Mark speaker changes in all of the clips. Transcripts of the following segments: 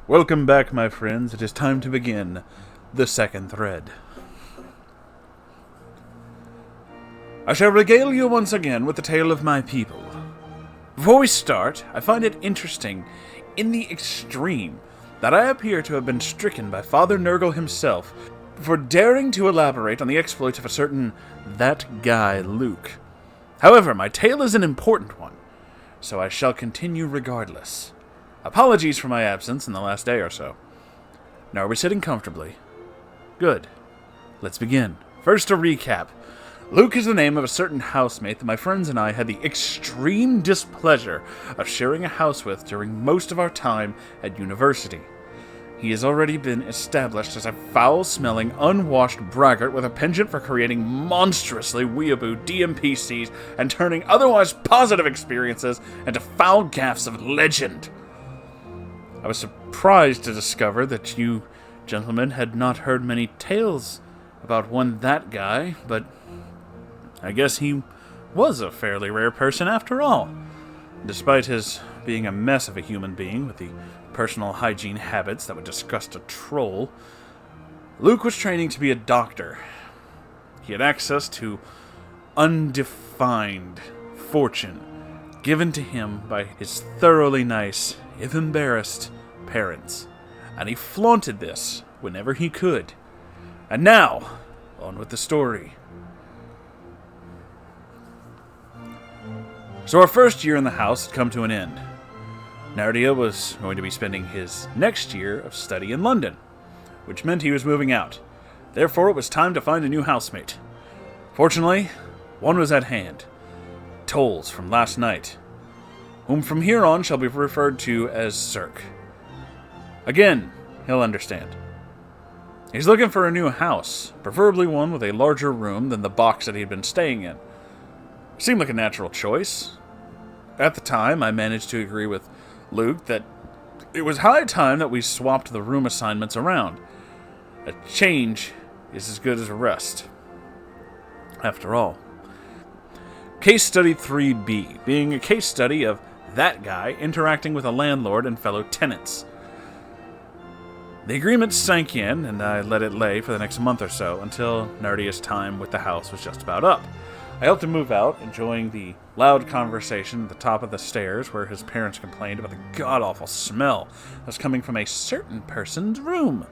Speaker 1: Welcome back, my friends. It is time to begin the second thread. I shall regale you once again with the tale of my people. Before we start, I find it interesting, in the extreme, that I appear to have been stricken by Father Nurgle himself for daring to elaborate on the exploits of a certain that guy Luke. However, my tale is an important one, so I shall continue regardless. Apologies for my absence in the last day or so. Now are we sitting comfortably? Good. Let's begin. First, a recap. Luke is the name of a certain housemate that my friends and I had the extreme displeasure of sharing a house with during most of our time at university. He has already been established as a foul-smelling, unwashed braggart with a penchant for creating monstrously weeaboo DMPCs and turning otherwise positive experiences into foul gaffes of legend. I was surprised to discover that you gentlemen had not heard many tales about one that guy, but I guess he was a fairly rare person after all. Despite his being a mess of a human being with the personal hygiene habits that would disgust a troll, Luke was training to be a doctor. He had access to undefined fortune given to him by his thoroughly nice, if embarrassed, parents, and he flaunted this whenever he could. And now, on with the story. So our first year in the house had come to an end. Nardia was going to be spending his next year of study in London, which meant he was moving out. Therefore, it was time to find a new housemate. Fortunately, one was at hand. Tolls from last night, whom from here on shall be referred to as Cirque. Again, he'll understand. He's looking for a new house, preferably one with a larger room than the box that he'd been staying in. Seemed like a natural choice. At the time, I managed to agree with Luke that it was high time that we swapped the room assignments around. A change is as good as a rest. After all. Case Study 3B, being a case study of that guy interacting with a landlord and fellow tenants. The agreement sank in, and I let it lay for the next month or so, until Nardia's time with the house was just about up. I helped him move out, enjoying the loud conversation at the top of the stairs where his parents complained about the god-awful smell that was coming from a certain person's room.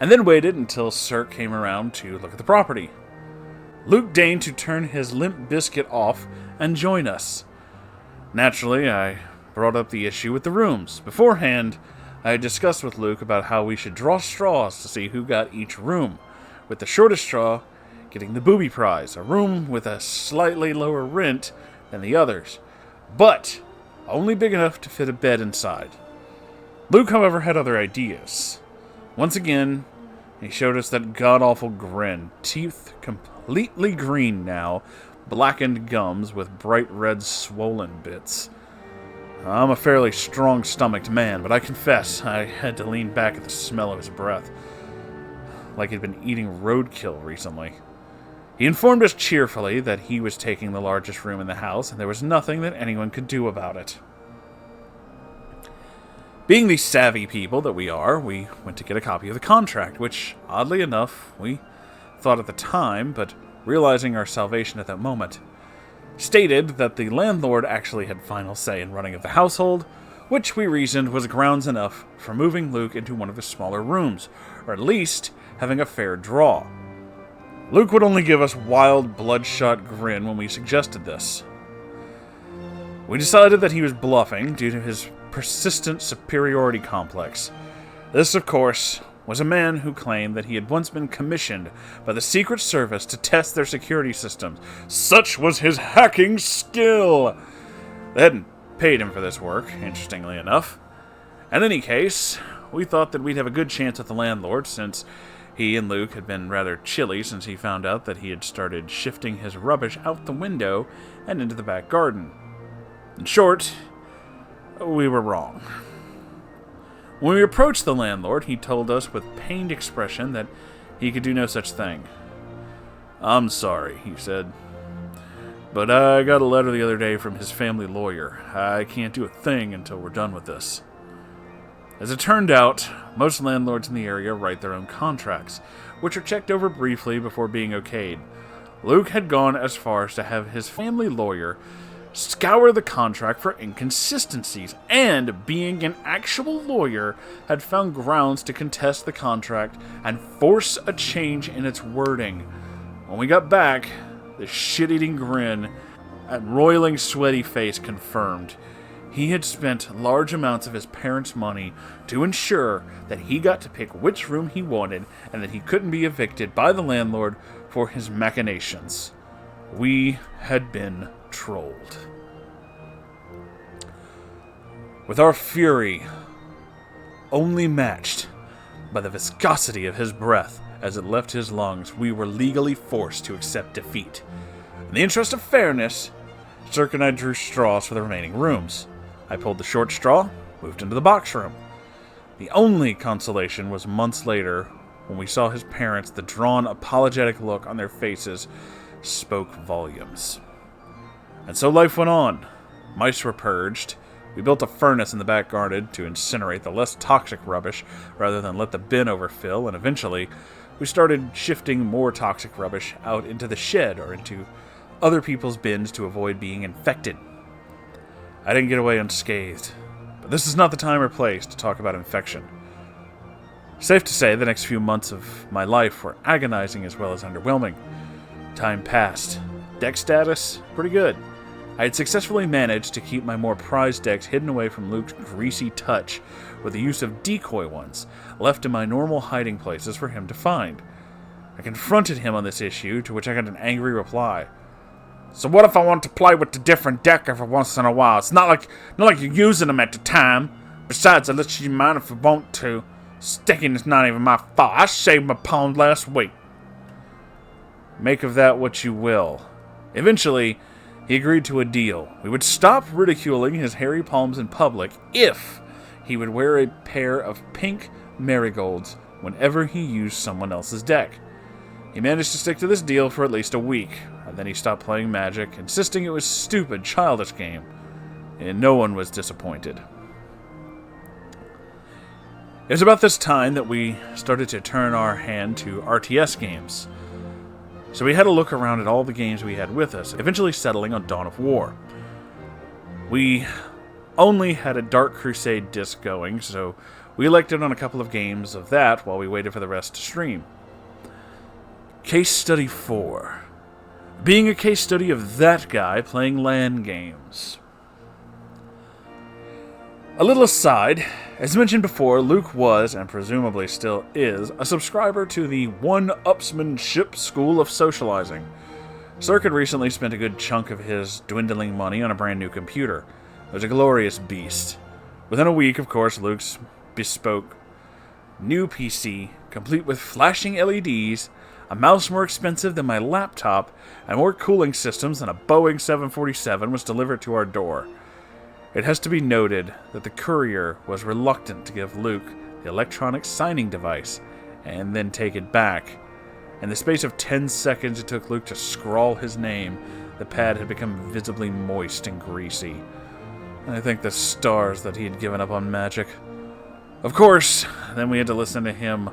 Speaker 1: And then waited until Cirque came around to look at the property. Luke deigned to turn his limp biscuit off and join us. Naturally, I brought up the issue with the rooms. Beforehand, I had discussed with Luke about how we should draw straws to see who got each room, with the shortest straw getting the booby prize, a room with a slightly lower rent than the others, but only big enough to fit a bed inside. Luke, however, had other ideas. Once again, he showed us that god-awful grin, teeth completely green now, blackened gums with bright red swollen bits. I'm a fairly strong-stomached man, but I confess I had to lean back at the smell of his breath, like he'd been eating roadkill recently. He informed us cheerfully that he was taking the largest room in the house, and there was nothing that anyone could do about it. Being the savvy people that we are, we went to get a copy of the contract, which, oddly enough, we thought at the time, but realizing our salvation at that moment, stated that the landlord actually had final say in running of the household, which we reasoned was grounds enough for moving Luke into one of the smaller rooms, or at least having a fair draw. Luke would only give us wild, bloodshot grin when we suggested this. We decided that he was bluffing due to his persistent superiority complex. This, of course, was a man who claimed that he had once been commissioned by the Secret Service to test their security systems. Such was his hacking skill! They hadn't paid him for this work, interestingly enough. In any case, we thought that we'd have a good chance with the landlord, since he and Luke had been rather chilly since he found out that he had started shifting his rubbish out the window and into the back garden. In short, we were wrong. When we approached the landlord, he told us with pained expression that he could do no such thing. "I'm sorry," he said, "but I got a letter the other day from his family lawyer. I can't do a thing until we're done with this." As it turned out, most landlords in the area write their own contracts, which are checked over briefly before being okayed. Luke had gone as far as to have his family lawyer scour the contract for inconsistencies, and, being an actual lawyer, had found grounds to contest the contract and force a change in its wording. When we got back, the shit-eating grin and roiling sweaty face confirmed. He had spent large amounts of his parents' money to ensure that he got to pick which room he wanted and that he couldn't be evicted by the landlord for his machinations. We had been trolled. With our fury only matched by the viscosity of his breath as it left his lungs, we were legally forced to accept defeat. In the interest of fairness, Cirque and I drew straws for the remaining rooms. I pulled the short straw, moved into the box room. The only consolation was months later when we saw his parents. The drawn, apologetic look on their faces spoke volumes. And so life went on. Mice were purged. We built a furnace in the back garden to incinerate the less toxic rubbish rather than let the bin overfill, and eventually we started shifting more toxic rubbish out into the shed or into other people's bins to avoid being infected. I didn't get away unscathed, but this is not the time or place to talk about infection. Safe to say, the next few months of my life were agonizing as well as underwhelming. Time passed. Deck status? Pretty good. I had successfully managed to keep my more prized decks hidden away from Luke's greasy touch with the use of decoy ones, left in my normal hiding places for him to find. I confronted him on this issue, to which I got an angry reply. So what if I want to play with a different deck every once in a while? It's not like you're using them at the time. Besides, I let you mind if I want to. Sticking is not even my fault. I shaved my palm last week. Make of that what you will. Eventually, he agreed to a deal. We would stop ridiculing his hairy palms in public if he would wear a pair of pink marigolds whenever he used someone else's deck. He managed to stick to this deal for at least a week, and then he stopped playing Magic, insisting it was a stupid, childish game, and no one was disappointed. It was about this time that we started to turn our hand to RTS games. So we had a look around at all the games we had with us, eventually settling on Dawn of War. We only had a Dark Crusade disc going, so we elected on a couple of games of that while we waited for the rest to stream. Case Study 4. Being a case study of that guy playing LAN games. A little aside, as mentioned before, Luke was, and presumably still is, a subscriber to the One-Upsmanship School of Socializing. Cirque had recently spent a good chunk of his dwindling money on a brand new computer. It was a glorious beast. Within a week, of course, Luke's bespoke new PC, complete with flashing LEDs, a mouse more expensive than my laptop, and more cooling systems than a Boeing 747, was delivered to our door. It has to be noted that the courier was reluctant to give Luke the electronic signing device and then take it back. In the space of 10 seconds it took Luke to scrawl his name, the pad had become visibly moist and greasy. I think the stars that he had given up on Magic. Of course, then we had to listen to him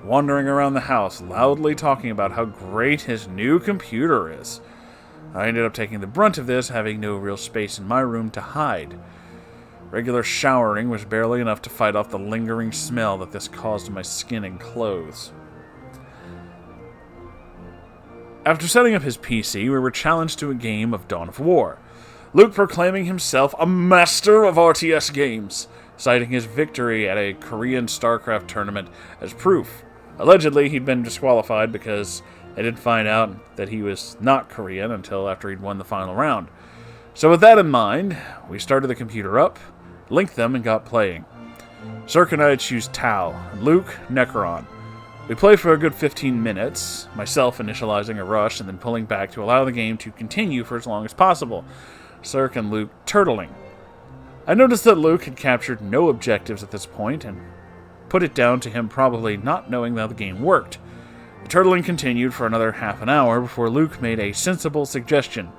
Speaker 1: wandering around the house, loudly talking about how great his new computer is. I ended up taking the brunt of this, having no real space in my room to hide. Regular showering was barely enough to fight off the lingering smell that this caused my skin and clothes. After setting up his PC, we were challenged to a game of Dawn of War, Luke proclaiming himself a master of RTS games, citing his victory at a Korean StarCraft tournament as proof. Allegedly, he'd been disqualified because they didn't find out that he was not Korean until after he'd won the final round. So with that in mind, we started the computer up, linked them, and got playing. Cirque and I choose Tau, and Luke, Necron. We play for a good 15 minutes, myself initializing a rush and then pulling back to allow the game to continue for as long as possible, Cirque and Luke turtling. I noticed that Luke had captured no objectives at this point, and put it down to him probably not knowing how the game worked. The turtling continued for another half an hour before Luke made a sensible suggestion.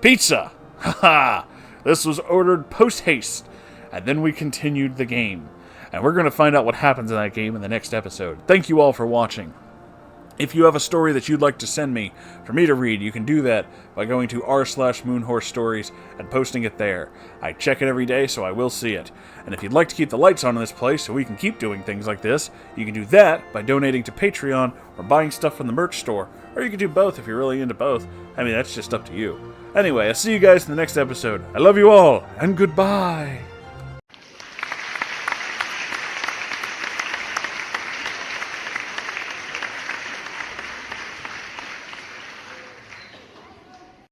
Speaker 1: Pizza! Haha! This was ordered post-haste, and then we continued the game. And we're going to find out what happens in that game in the next episode. Thank you all for watching. If you have a story that you'd like to send me for me to read, you can do that by going to r/Moonhorse Stories and posting it there. I check it every day, so I will see it. And if you'd like to keep the lights on in this place so we can keep doing things like this, you can do that by donating to Patreon or buying stuff from the merch store. Or you can do both if you're really into both. I mean, that's just up to you. Anyway, I'll see you guys in the next episode. I love you all, and goodbye!